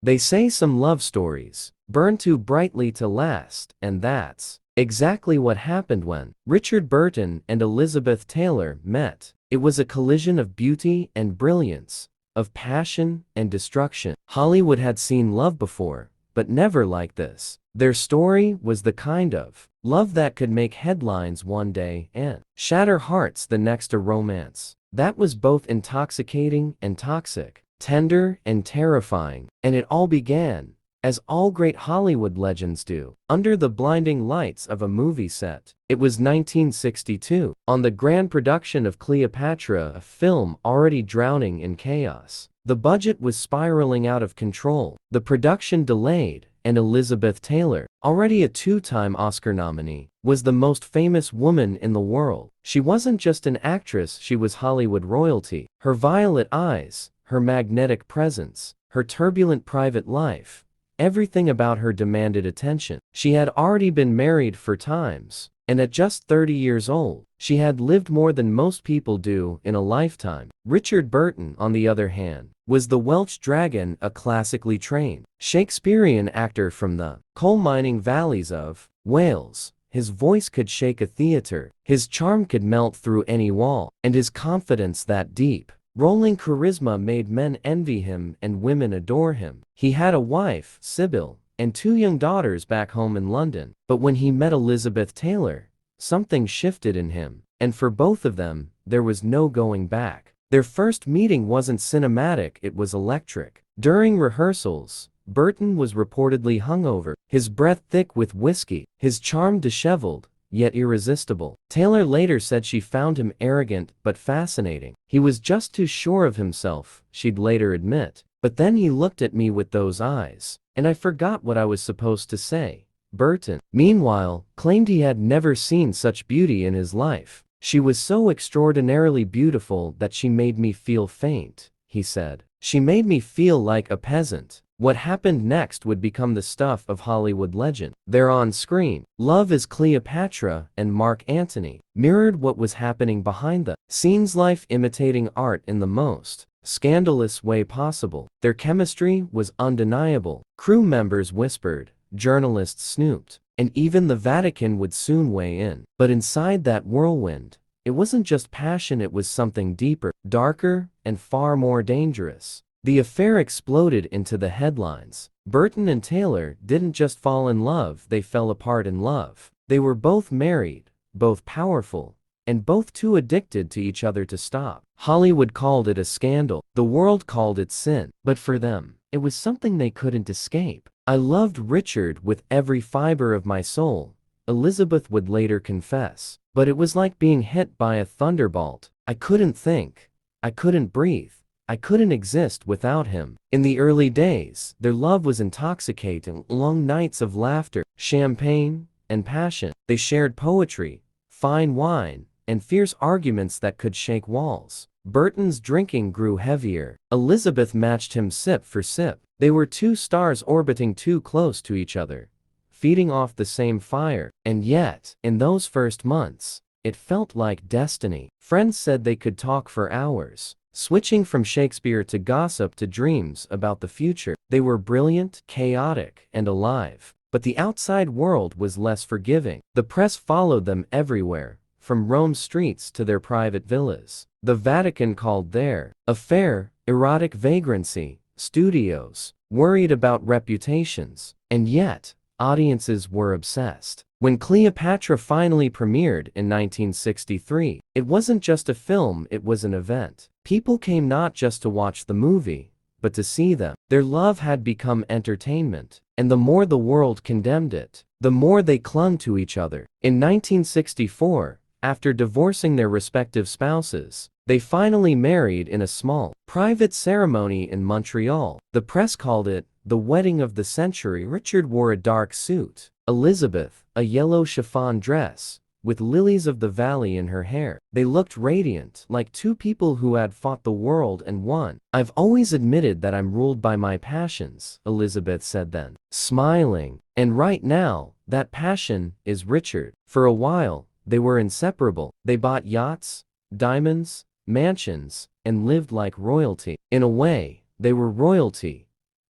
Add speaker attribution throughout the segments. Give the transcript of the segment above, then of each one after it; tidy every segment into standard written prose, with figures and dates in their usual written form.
Speaker 1: They say some love stories burn too brightly to last, and that's exactly what happened when Richard Burton and Elizabeth Taylor met. It was a collision of beauty and brilliance, of passion and destruction. Hollywood had seen love before, but never like this. Their story was the kind of love that could make headlines one day and shatter hearts the next. A romance that was both intoxicating and toxic, tender and terrifying. And it all began, as all great Hollywood legends do, under the blinding lights of a movie set. It was 1962, on the grand production of Cleopatra, a film already drowning in chaos. The budget was spiraling out of control, the production delayed, and Elizabeth Taylor, already a two-time Oscar nominee, was the most famous woman in the world. She wasn't just an actress, she was Hollywood royalty. Her violet eyes, her magnetic presence, her turbulent private life, everything about her demanded attention. She had already been married 4 times, and at just 30 years old, she had lived more than most people do in a lifetime. Richard Burton, on the other hand, was the Welsh dragon, a classically trained Shakespearean actor from the coal-mining valleys of Wales. His voice could shake a theater, his charm could melt through any wall, and his confidence, that deep, rolling charisma, made men envy him and women adore him. He had a wife, Sybil, and 2 young daughters back home in London. But when he met Elizabeth Taylor, something shifted in him, and for both of them, there was no going back. Their first meeting wasn't cinematic, it was electric. During rehearsals, Burton was reportedly hungover, his breath thick with whiskey, his charm disheveled, yet irresistible. Taylor later said she found him arrogant but fascinating. He was just too sure of himself, she'd later admit. But then he looked at me with those eyes, and I forgot what I was supposed to say. Burton, meanwhile, claimed he had never seen such beauty in his life. She was so extraordinarily beautiful that she made me feel faint, he said. She made me feel like a peasant. What happened next would become the stuff of Hollywood legend. There on screen, love as Cleopatra and Mark Antony mirrored what was happening behind the scenes, life imitating art in the most scandalous way possible. Their chemistry was undeniable. Crew members whispered, journalists snooped, and even the Vatican would soon weigh in. But inside that whirlwind, it wasn't just passion, it was something deeper, darker, and far more dangerous. The affair exploded into the headlines. Burton and Taylor didn't just fall in love, they fell apart in love. They were both married, both powerful, and both too addicted to each other to stop. Hollywood called it a scandal. The world called it sin. But for them, it was something they couldn't escape. I loved Richard with every fiber of my soul, Elizabeth would later confess. But it was like being hit by a thunderbolt. I couldn't think. I couldn't breathe. I couldn't exist without him. In the early days, their love was intoxicating. Long nights of laughter, champagne, and passion. They shared poetry, fine wine, and fierce arguments that could shake walls. Burton's drinking grew heavier. Elizabeth matched him sip for sip. They were 2 stars orbiting too close to each other, feeding off the same fire. And yet, in those first months, it felt like destiny. Friends said they could talk for hours, switching from Shakespeare to gossip to dreams about the future. They were brilliant, chaotic, and alive. But the outside world was less forgiving. The press followed them everywhere, from Rome's streets to their private villas. The Vatican called their affair erotic vagrancy. Studios worried about reputations. And yet, audiences were obsessed. When Cleopatra finally premiered in 1963, it wasn't just a film, it was an event. People came not just to watch the movie, but to see them. Their love had become entertainment, and the more the world condemned it, the more they clung to each other. In 1964, after divorcing their respective spouses, they finally married in a small, private ceremony in Montreal. The press called it the wedding of the century. Richard wore a dark suit, Elizabeth, a yellow chiffon dress, with lilies of the valley in her hair. They looked radiant, like 2 people who had fought the world and won. I've always admitted that I'm ruled by my passions, Elizabeth said then, smiling. And right now, that passion is Richard. For a while, they were inseparable. They bought yachts, diamonds, mansions, and lived like royalty. In a way, they were royalty.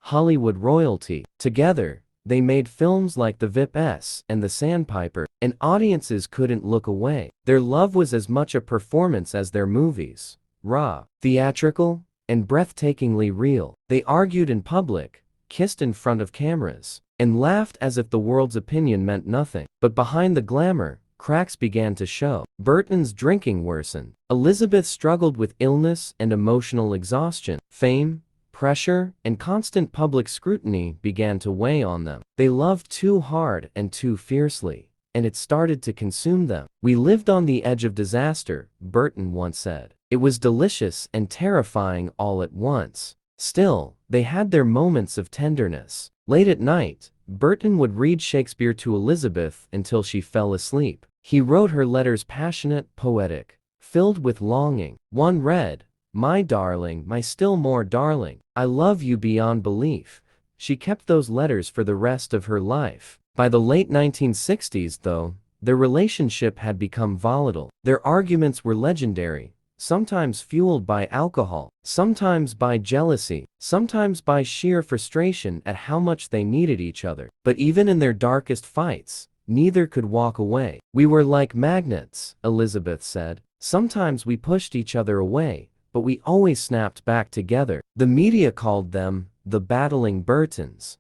Speaker 1: Hollywood royalty. Together, they made films like The VIP and The Sandpiper, and audiences couldn't look away. Their love was as much a performance as their movies. Raw, theatrical, and breathtakingly real. They argued in public, kissed in front of cameras, and laughed as if the world's opinion meant nothing. But behind the glamour, cracks began to show. Burton's drinking worsened. Elizabeth struggled with illness and emotional exhaustion. Fame, pressure, and constant public scrutiny began to weigh on them. They loved too hard and too fiercely, and it started to consume them. "We lived on the edge of disaster," Burton once said. "It was delicious and terrifying all at once." Still, they had their moments of tenderness. Late at night, Burton would read Shakespeare to Elizabeth until she fell asleep. He wrote her letters passionate, poetic, filled with longing. One read, "My darling, my still more darling, I love you beyond belief." She kept those letters for the rest of her life. By the late 1960s, though, their relationship had become volatile. Their arguments were legendary, sometimes fueled by alcohol, sometimes by jealousy, sometimes by sheer frustration at how much they needed each other. But even in their darkest fights, neither could walk away. "We were like magnets," Elizabeth said. "Sometimes we pushed each other away, but we always snapped back together." The media called them the battling Burtons.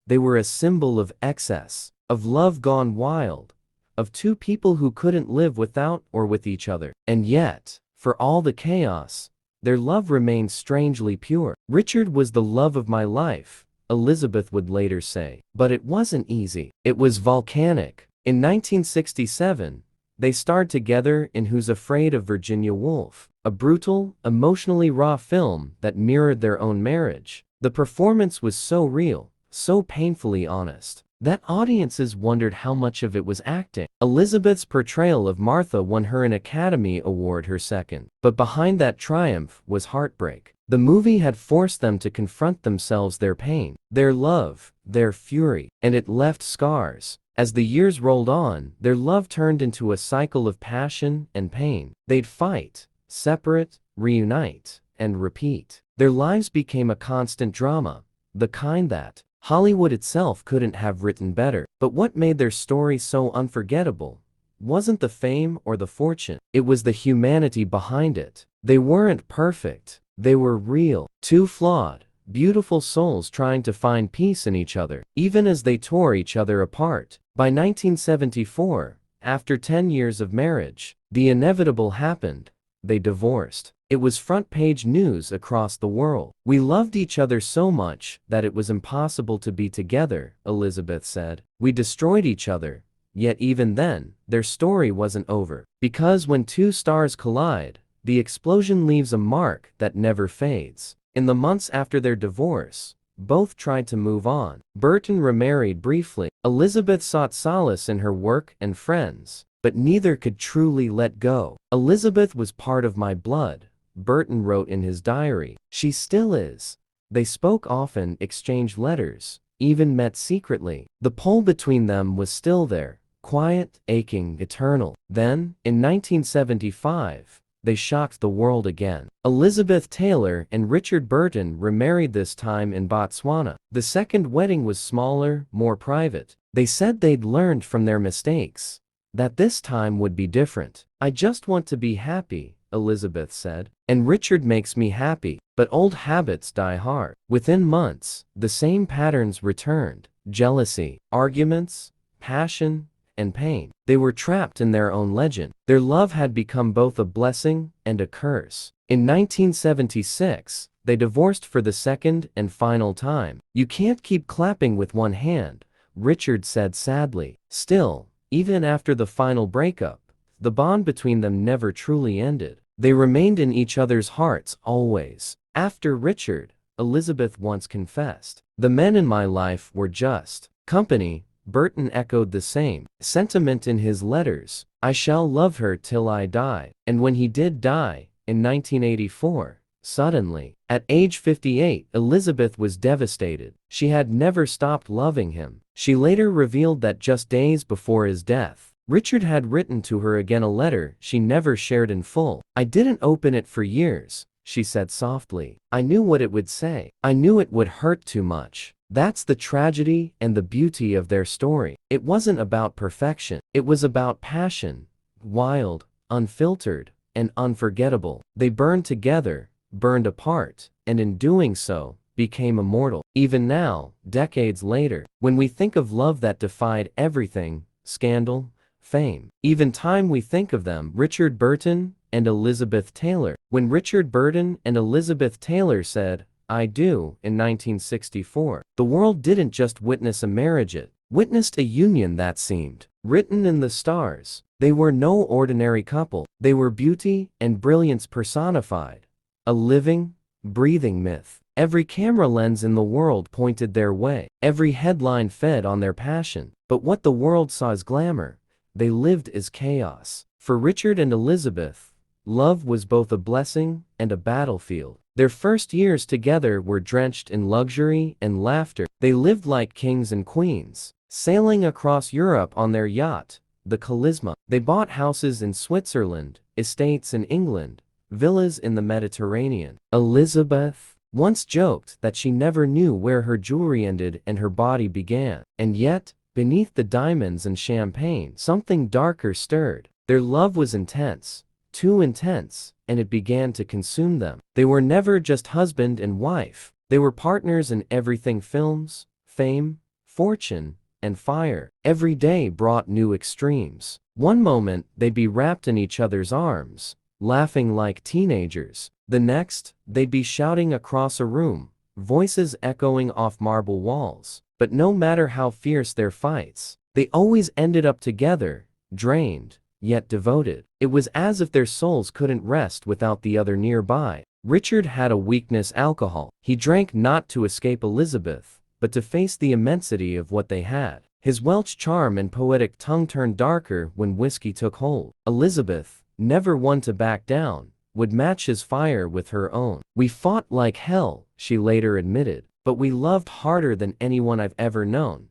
Speaker 1: They were a symbol of excess, of love gone wild, of two people who couldn't live without or with each other. And yet, for all the chaos, their love remained strangely pure. "Richard was the love of my life," Elizabeth would later say. But it wasn't easy. It was volcanic. In 1967, they starred together in Who's Afraid of Virginia Woolf, a brutal, emotionally raw film that mirrored their own marriage. The performance was so real, so painfully honest, that audiences wondered how much of it was acting. Elizabeth's portrayal of Martha won her an Academy Award, her second. But behind that triumph was heartbreak. The movie had forced them to confront themselves, their pain, their love, their fury, and it left scars. As the years rolled on, their love turned into a cycle of passion and pain. They'd fight, separate, reunite, and repeat. Their lives became a constant drama, the kind that Hollywood itself couldn't have written better. But what made their story so unforgettable wasn't the fame or the fortune. It was the humanity behind it. They weren't perfect. They were real. Two flawed, beautiful souls trying to find peace in each other, even as they tore each other apart. By 1974, after 10 years of marriage, the inevitable happened. They divorced. It was front-page news across the world. "We loved each other so much that it was impossible to be together," Elizabeth said. "We destroyed each other." Yet even then, their story wasn't over. Because when two stars collide, the explosion leaves a mark that never fades. In the months after their divorce, both tried to move on. Burton remarried briefly. Elizabeth sought solace in her work and friends, but neither could truly let go. "Elizabeth was part of my blood," Burton wrote in his diary. "She still is." They spoke often, exchanged letters, even met secretly. The pull between them was still there, quiet, aching, eternal. Then, in 1975, they shocked the world again. Elizabeth Taylor and Richard Burton remarried, this time in Botswana. The second wedding was smaller, more private. They said they'd learned from their mistakes, that this time would be different. "I just want to be happy," Elizabeth said. "And Richard makes me happy. But old habits die hard." Within months, the same patterns returned: jealousy, arguments, passion, and pain. They were trapped in their own legend. Their love had become both a blessing and a curse. In 1976, they divorced for the second and final time. "You can't keep clapping with one hand," Richard said sadly. Still, even after the final breakup, the bond between them never truly ended. They remained in each other's hearts always. After Richard, Elizabeth once confessed, "The men in my life were just company." Burton echoed the same sentiment in his letters. "I shall love her till I die." And when he did die, in 1984, suddenly, at age 58, Elizabeth was devastated. She had never stopped loving him. She later revealed that just days before his death, Richard had written to her again, a letter she never shared in full. "I didn't open it for years, she said softly. I knew what it would say. I knew it would hurt too much. That's the tragedy and the beauty of their story. It wasn't about perfection. It was about passion, wild, unfiltered, and unforgettable. They burned together, burned apart, and in doing so, became immortal. Even now, decades later, when we think of love that defied everything, scandal, fame, even time, we think of them. Richard Burton and Elizabeth Taylor. When Richard Burton and Elizabeth Taylor said, I do, in 1964, the world didn't just witness a marriage, it witnessed a union that seemed written in the stars. They were no ordinary couple. They were beauty and brilliance personified. A living, breathing myth. Every camera lens in the world pointed their way. Every headline fed on their passion. But what the world saw as glamour, they lived as chaos. For Richard and Elizabeth, love was both a blessing and a battlefield. Their first years together were drenched in luxury and laughter. They lived like kings and queens, sailing across Europe on their yacht, the Charisma. They bought houses in Switzerland, estates in England, villas in the Mediterranean. Elizabeth once joked that she never knew where her jewelry ended and her body began. And yet, beneath the diamonds and champagne, something darker stirred. Their love was intense, too intense, and it began to consume them. They were never just husband and wife. They were partners in everything: films, fame, fortune, and fire. Every day brought new extremes. One moment, they'd be wrapped in each other's arms, laughing like teenagers. The next, they'd be shouting across a room, voices echoing off marble walls. But no matter how fierce their fights, they always ended up together, drained, yet devoted. It was as if their souls couldn't rest without the other nearby. Richard had a weakness: alcohol. He drank not to escape Elizabeth, but to face the immensity of what they had. His Welsh charm and poetic tongue turned darker when whiskey took hold. Elizabeth, never one to back down, would match his fire with her own. We fought like hell, she later admitted, but we loved harder than anyone I've ever known.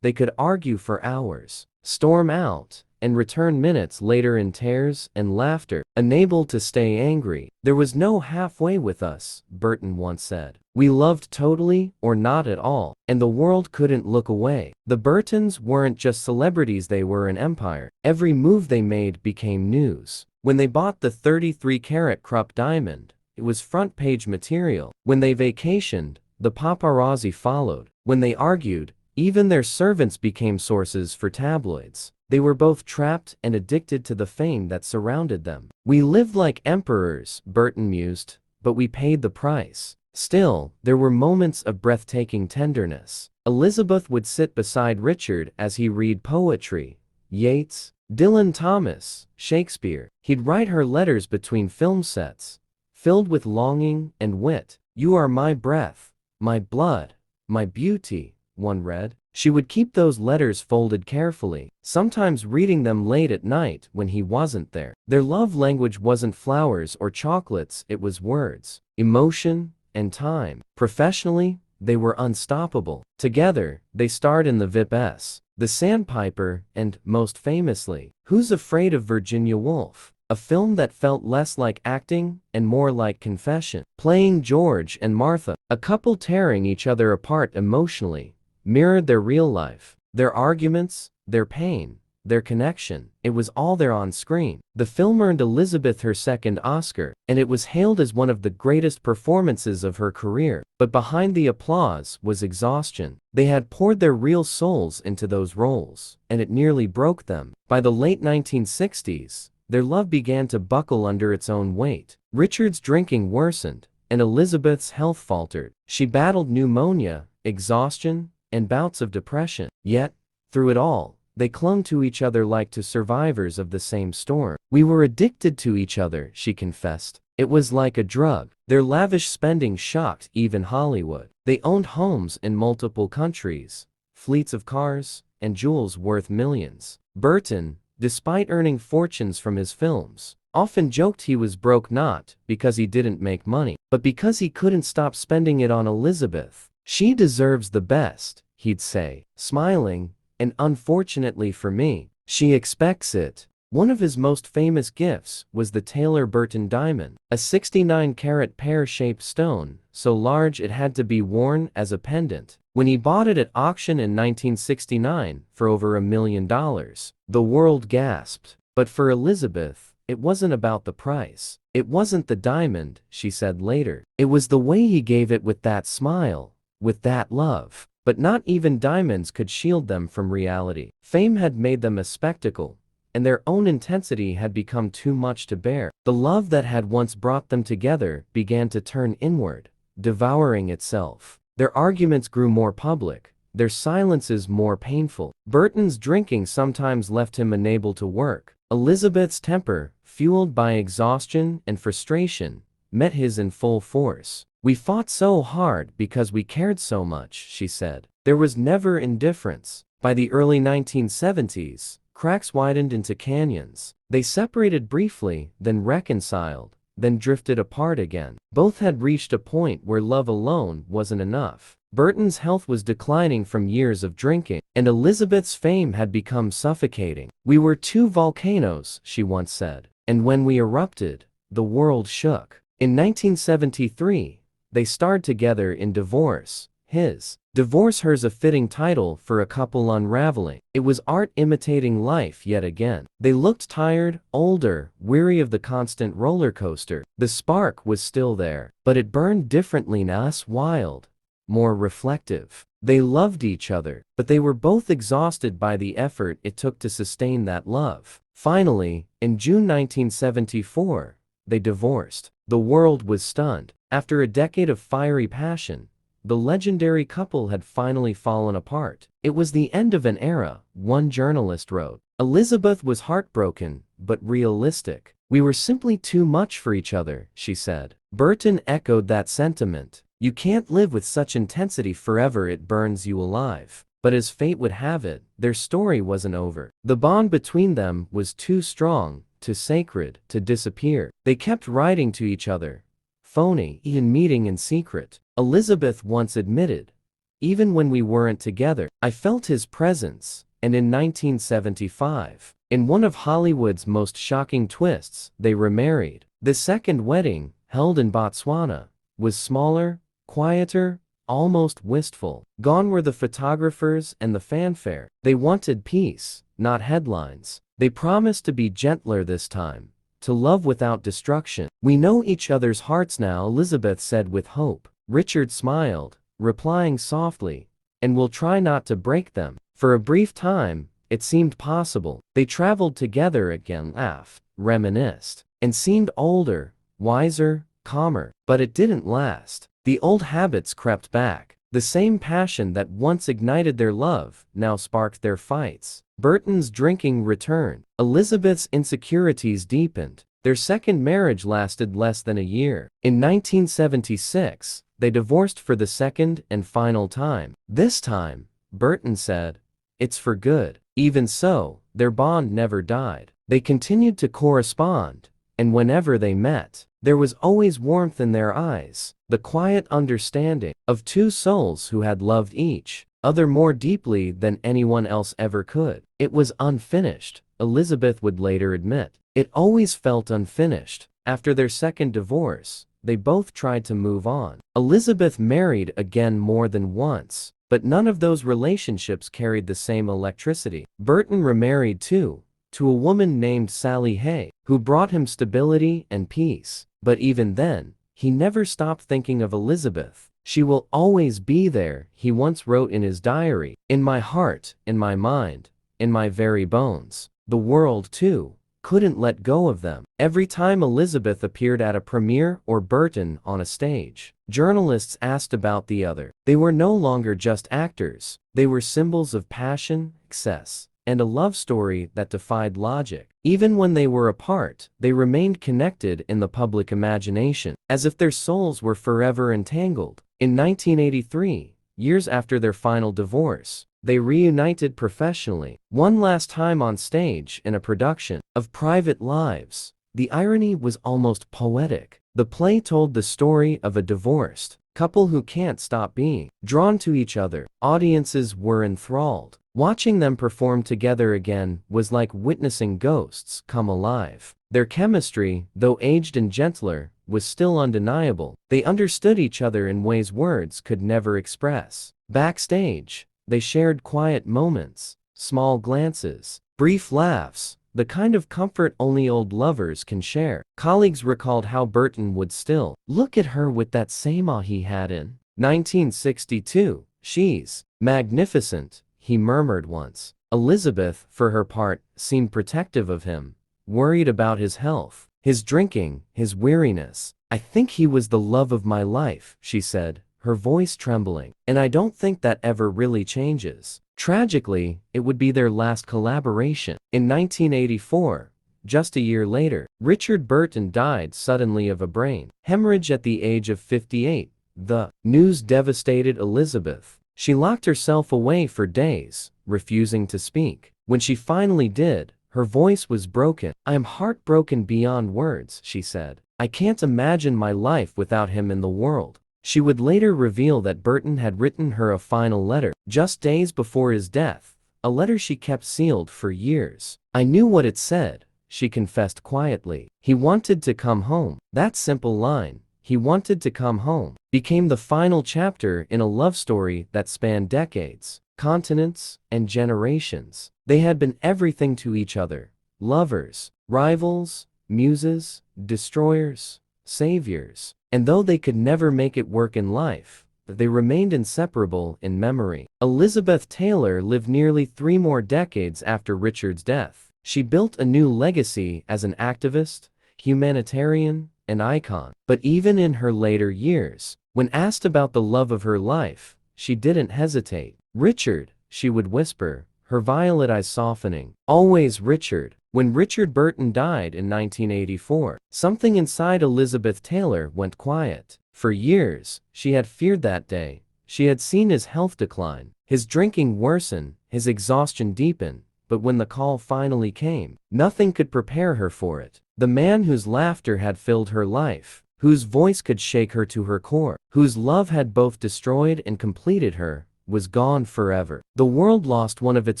Speaker 1: They could argue for hours, storm out, and return minutes later in tears and laughter, unable to stay angry. There was no halfway with us, Burton once said. We loved totally or not at all, and the world couldn't look away. The Burtons weren't just celebrities, they were an empire. Every move they made became news. When they bought the 33-carat Krupp diamond, it was front-page material. When they vacationed, the paparazzi followed. When they argued, even their servants became sources for tabloids. They were both trapped and addicted to the fame that surrounded them. We lived like emperors, Burton mused, but we paid the price. Still, there were moments of breathtaking tenderness. Elizabeth would sit beside Richard as he read poetry, Yeats, Dylan Thomas, Shakespeare. He'd write her letters between film sets, filled with longing and wit. You are my breath, my blood, my beauty, one read. She would keep those letters folded carefully, sometimes reading them late at night when he wasn't there. Their love language wasn't flowers or chocolates, it was words, emotion, and time. Professionally, they were unstoppable. Together, they starred in the VIPs, The Sandpiper, and, most famously, Who's Afraid of Virginia Woolf? A film that felt less like acting and more like confession. Playing George and Martha, a couple tearing each other apart emotionally, mirrored their real life. Their arguments, their pain, their connection. It was all there on screen. The film earned Elizabeth her second Oscar, and it was hailed as one of the greatest performances of her career. But behind the applause was exhaustion. They had poured their real souls into those roles, and it nearly broke them. By the late 1960s, their love began to buckle under its own weight. Richard's drinking worsened, and Elizabeth's health faltered. She battled pneumonia, exhaustion, and bouts of depression. Yet, through it all, they clung to each other like to survivors of the same storm. We were addicted to each other, she confessed. It was like a drug. Their lavish spending shocked even Hollywood. They owned homes in multiple countries, fleets of cars, and jewels worth millions. Burton, despite earning fortunes from his films, often joked he was broke not because he didn't make money, but because he couldn't stop spending it on Elizabeth. She deserves the best, he'd say, smiling, and unfortunately for me, she expects it. One of his most famous gifts was the Taylor-Burton diamond, a 69-carat pear-shaped stone, so large it had to be worn as a pendant. When he bought it at auction in 1969 for over $1 million, the world gasped. But for Elizabeth, it wasn't about the price. It wasn't the diamond, she said later. It was the way he gave it, with that smile, with that love. But not even diamonds could shield them from reality. Fame had made them a spectacle, and their own intensity had become too much to bear. The love that had once brought them together began to turn inward, devouring itself. Their arguments grew more public, their silences more painful. Burton's drinking sometimes left him unable to work. Elizabeth's temper, fueled by exhaustion and frustration, met his in full force. "We fought so hard because we cared so much," she said. There was never indifference. By the early 1970s, cracks widened into canyons. They separated briefly, then reconciled, then drifted apart again. Both had reached a point where love alone wasn't enough. Burton's health was declining from years of drinking, and Elizabeth's fame had become suffocating. "We were two volcanoes," she once said, "and when we erupted, the world shook." In 1973, they starred together in Divorce, his Divorce, hers, a fitting title for a couple unraveling. It was art imitating life yet again. They looked tired, older, weary of the constant roller coaster. The spark was still there, but it burned differently now, less wild, more reflective. They loved each other, but they were both exhausted by the effort it took to sustain that love. Finally, in June 1974, they divorced. The world was stunned. After a decade of fiery passion, the legendary couple had finally fallen apart. It was the end of an era, one journalist wrote. Elizabeth was heartbroken, but realistic. "We were simply too much for each other," she said. Burton echoed that sentiment. "You can't live with such intensity forever, it burns you alive." But as fate would have it, their story wasn't over. The bond between them was too strong, too sacred, to disappear. They kept writing to each other, phoning, even meeting in secret. Elizabeth once admitted, "Even when we weren't together, I felt his presence." And in 1975, in one of Hollywood's most shocking twists, they remarried. The second wedding, held in Botswana, was smaller, quieter, almost wistful. Gone were the photographers and the fanfare. They wanted peace, not headlines. They promised to be gentler this time, to love without destruction. "We know each other's hearts now," Elizabeth said with hope. Richard smiled, replying softly, "And we'll try not to break them." For a brief time, it seemed possible. They traveled together again, laughed, reminisced, and seemed older, wiser, calmer. But it didn't last. The old habits crept back. The same passion that once ignited their love now sparked their fights. Burton's drinking returned. Elizabeth's insecurities deepened. Their second marriage lasted less than a year. In 1976, they divorced for the second and final time. This time, Burton said, "It's for good." Even so, their bond never died. They continued to correspond, and whenever they met, there was always warmth in their eyes, the quiet understanding of two souls who had loved each other more deeply than anyone else ever could. It was unfinished, Elizabeth would later admit. It always felt unfinished. After their second divorce, they both tried to move on. Elizabeth married again more than once, but none of those relationships carried the same electricity. Burton remarried too, to a woman named Sally Hay, who brought him stability and peace. But even then, he never stopped thinking of Elizabeth. "She will always be there," he once wrote in his diary, "in my heart, in my mind, in my very bones." The world, too, couldn't let go of them. Every time Elizabeth appeared at a premiere or Burton on a stage, journalists asked about the other. They were no longer just actors. They were symbols of passion, excess, and a love story that defied logic. Even when they were apart, they remained connected in the public imagination, as if their souls were forever entangled. In 1983, years after their final divorce, they reunited professionally, one last time on stage in a production of Private Lives. The irony was almost poetic. The play told the story of a divorced couple who can't stop being drawn to each other. Audiences were enthralled. Watching them perform together again was like witnessing ghosts come alive. Their chemistry, though aged and gentler, was still undeniable. They understood each other in ways words could never express. Backstage, they shared quiet moments, small glances, brief laughs, the kind of comfort only old lovers can share. Colleagues recalled how Burton would still look at her with that same awe he had in 1962. "She's magnificent," he murmured once. Elizabeth, for her part, seemed protective of him, worried about his health, his drinking, his weariness. "I think he was the love of my life," she said, her voice trembling. "And I don't think that ever really changes." Tragically, it would be their last collaboration. In 1984, just a year later, Richard Burton died suddenly of a brain hemorrhage at the age of 58. The news devastated Elizabeth. She locked herself away for days, refusing to speak. When she finally did, her voice was broken. "I am heartbroken beyond words," she said. "I can't imagine my life without him in the world." She would later reveal that Burton had written her a final letter, just days before his death, a letter she kept sealed for years. "I knew what it said," she confessed quietly. "He wanted to come home." That simple line, "he wanted to come home," became the final chapter in a love story that spanned decades, continents, and generations. They had been everything to each other: lovers, rivals, muses, destroyers, saviors. And though they could never make it work in life, they remained inseparable in memory. Elizabeth Taylor lived nearly 3 more decades after Richard's death. She built a new legacy as an activist, humanitarian, and icon. But even in her later years, when asked about the love of her life, she didn't hesitate. "Richard," she would whisper, her violet eyes softening. "Always Richard." When Richard Burton died in 1984, something inside Elizabeth Taylor went quiet. For years, she had feared that day. She had seen his health decline, his drinking worsen, his exhaustion deepen. But when the call finally came, nothing could prepare her for it. The man whose laughter had filled her life, whose voice could shake her to her core, whose love had both destroyed and completed her, was gone forever. The world lost one of its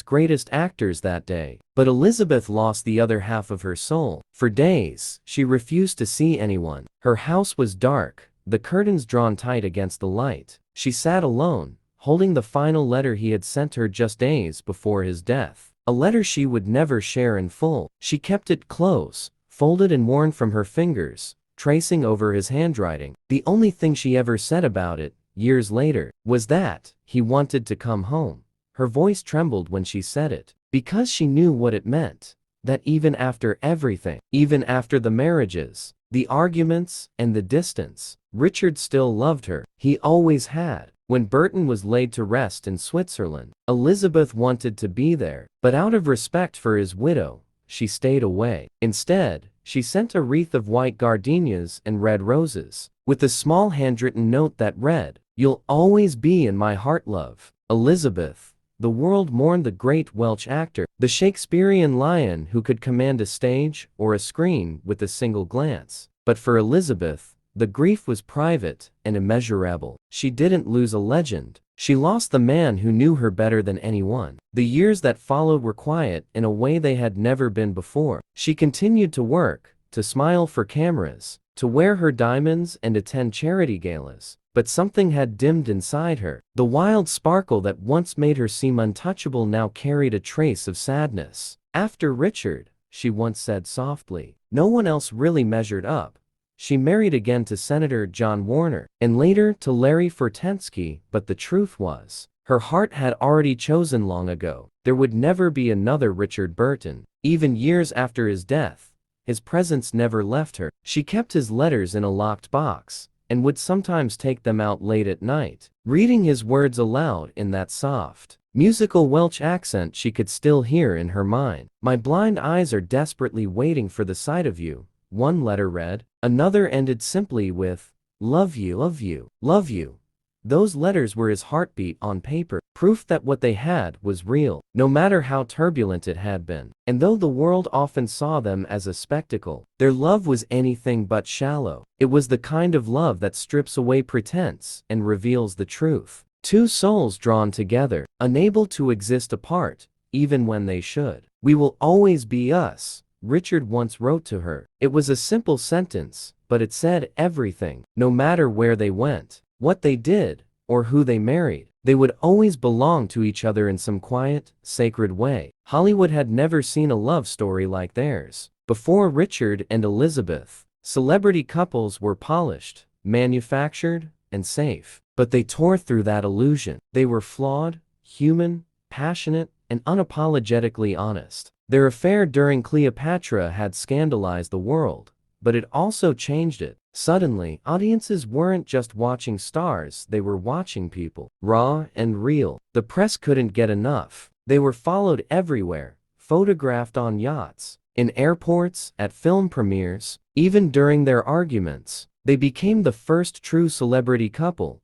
Speaker 1: greatest actors that day, but Elizabeth lost the other half of her soul. For days, she refused to see anyone. Her house was dark, the curtains drawn tight against the light. She sat alone, holding the final letter he had sent her just days before his death. A letter she would never share in full. She kept it close, folded and worn from her fingers, tracing over his handwriting. The only thing she ever said about it, years later, was that he wanted to come home. Her voice trembled when she said it, because she knew what it meant. That even after everything, even after the marriages, the arguments, and the distance, Richard still loved her. He always had. When Burton was laid to rest in Switzerland, Elizabeth wanted to be there, but out of respect for his widow, she stayed away. Instead, she sent a wreath of white gardenias and red roses, with a small handwritten note that read, "You'll always be in my heart, love, Elizabeth." The world mourned the great Welsh actor, the Shakespearean lion who could command a stage or a screen with a single glance. But for Elizabeth, the grief was private and immeasurable. She didn't lose a legend. She lost the man who knew her better than anyone. The years that followed were quiet in a way they had never been before. She continued to work, to smile for cameras, to wear her diamonds and attend charity galas. But something had dimmed inside her. The wild sparkle that once made her seem untouchable now carried a trace of sadness. "After Richard," she once said softly, "no one else really measured up." She married again to Senator John Warner, and later to Larry Fortensky, but the truth was, her heart had already chosen long ago. There would never be another Richard Burton. Even years after his death, his presence never left her. She kept his letters in a locked box, and would sometimes take them out late at night, reading his words aloud in that soft, musical Welsh accent she could still hear in her mind. "My blind eyes are desperately waiting for the sight of you," one letter read. Another ended simply with, "Love you, love you, love you." Those letters were his heartbeat on paper, proof that what they had was real, no matter how turbulent it had been. And though the world often saw them as a spectacle, their love was anything but shallow. It was the kind of love that strips away pretense and reveals the truth. Two souls drawn together, unable to exist apart, even when they should. "We will always be us," Richard once wrote to her. It was a simple sentence, but it said everything. No matter where they went, what they did, or who they married, they would always belong to each other in some quiet, sacred way. Hollywood had never seen a love story like theirs. Before Richard and Elizabeth, celebrity couples were polished, manufactured, and safe. But they tore through that illusion. They were flawed, human, passionate, and unapologetically honest. Their affair during Cleopatra had scandalized the world, but it also changed it. Suddenly, audiences weren't just watching stars, they were watching people. Raw and real. The press couldn't get enough. They were followed everywhere, photographed on yachts, in airports, at film premieres, even during their arguments. They became the first true celebrity couple.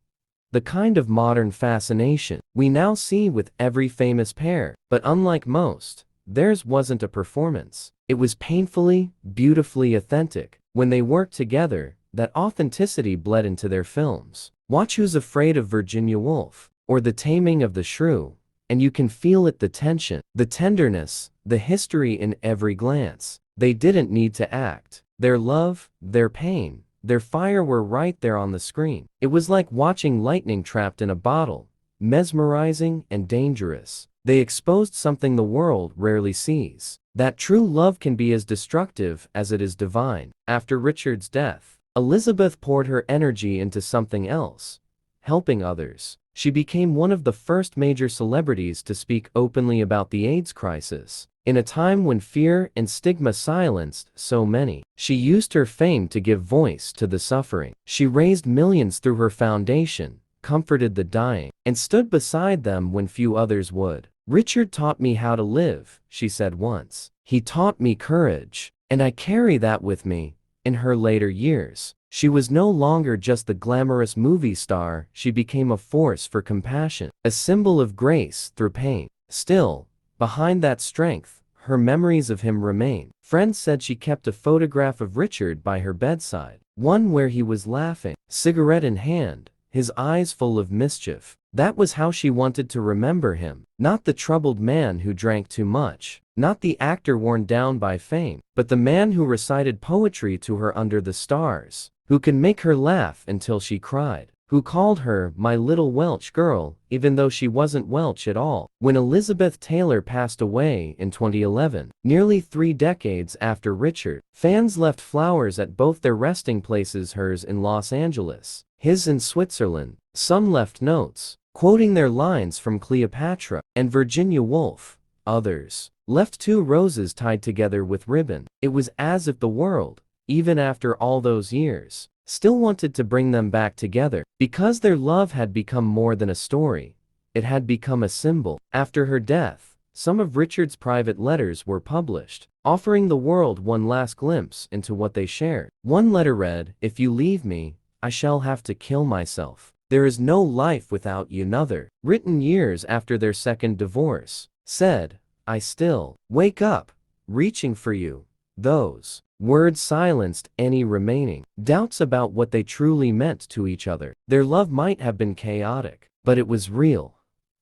Speaker 1: The kind of modern fascination we now see with every famous pair. But unlike most, theirs wasn't a performance. It was painfully, beautifully authentic. When they worked together, that authenticity bled into their films. Watch Who's Afraid of Virginia Woolf, or The Taming of the Shrew, and you can feel it, the tension, the tenderness, the history in every glance. They didn't need to act. Their love, their pain, their fire were right there on the screen. It was like watching lightning trapped in a bottle, mesmerizing and dangerous. They exposed something the world rarely sees, that true love can be as destructive as it is divine. After Richard's death, Elizabeth poured her energy into something else, helping others. She became one of the first major celebrities to speak openly about the AIDS crisis. In a time when fear and stigma silenced so many, she used her fame to give voice to the suffering. She raised millions through her foundation, comforted the dying, and stood beside them when few others would. "Richard taught me how to live," she said once. "He taught me courage, and I carry that with me." In her later years, she was no longer just the glamorous movie star, she became a force for compassion, a symbol of grace through pain. Still, behind that strength, her memories of him remain. Friends said she kept a photograph of Richard by her bedside, one where he was laughing, cigarette in hand, his eyes full of mischief. That was how she wanted to remember him. Not the troubled man who drank too much, not the actor worn down by fame, but the man who recited poetry to her under the stars, who could make her laugh until she cried, who called her "my little Welsh girl," even though she wasn't Welsh at all. When Elizabeth Taylor passed away in 2011, nearly 3 decades after Richard, fans left flowers at both their resting places, hers in Los Angeles, his in Switzerland. Some left notes, quoting their lines from Cleopatra and Virginia Woolf. Others left 2 roses tied together with ribbon. It was as if the world, even after all those years, still wanted to bring them back together. Because their love had become more than a story, it had become a symbol. After her death, some of Richard's private letters were published, offering the world one last glimpse into what they shared. One letter read, "If you leave me, I shall have to kill myself. There is no life without you." Another, written years after their second divorce, said, "I still wake up, reaching for you." Those words silenced any remaining doubts about what they truly meant to each other. Their love might have been chaotic, but it was real.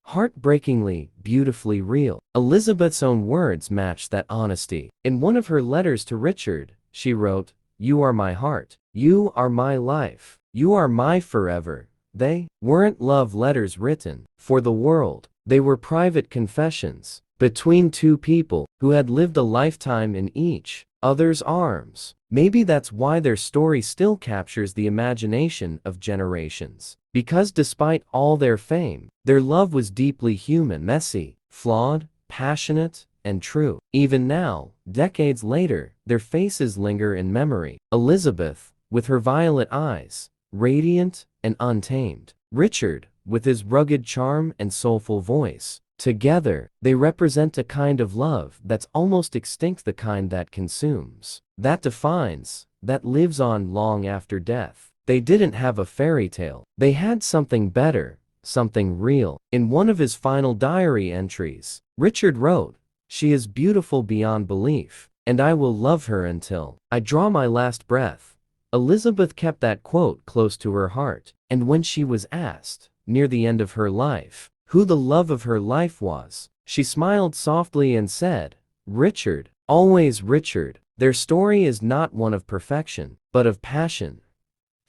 Speaker 1: Heartbreakingly, beautifully real. Elizabeth's own words matched that honesty. In one of her letters to Richard, she wrote, "You are my heart. You are my life. You are my forever." They weren't love letters written for the world. They were private confessions between 2 people who had lived a lifetime in each other's arms. Maybe that's why their story still captures the imagination of generations. Because despite all their fame, their love was deeply human, messy, flawed, passionate, and true. Even now, decades later, their faces linger in memory. Elizabeth, with her violet eyes, radiant and untamed. Richard, with his rugged charm and soulful voice. Together, they represent a kind of love that's almost extinct, the kind that consumes, that defines, that lives on long after death. They didn't have a fairy tale. They had something better, something real. In one of his final diary entries, Richard wrote, "She is beautiful beyond belief, and I will love her until I draw my last breath." Elizabeth kept that quote close to her heart, and when she was asked, near the end of her life, who the love of her life was. She smiled softly and said, "Richard, always Richard." Their story is not one of perfection, but of passion.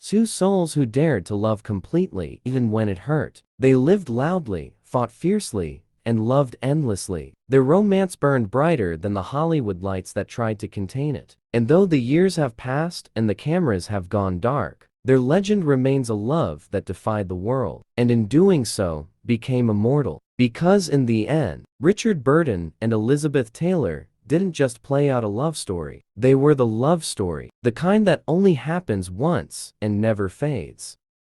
Speaker 1: Two souls who dared to love completely even when it hurt. They lived loudly, fought fiercely, and loved endlessly. Their romance burned brighter than the Hollywood lights that tried to contain it. And though the years have passed and the cameras have gone dark, their legend remains a love that defied the world, and in doing so, became immortal. Because in the end, Richard Burton and Elizabeth Taylor didn't just play out a love story. They were the love story, the kind that only happens once and never fades.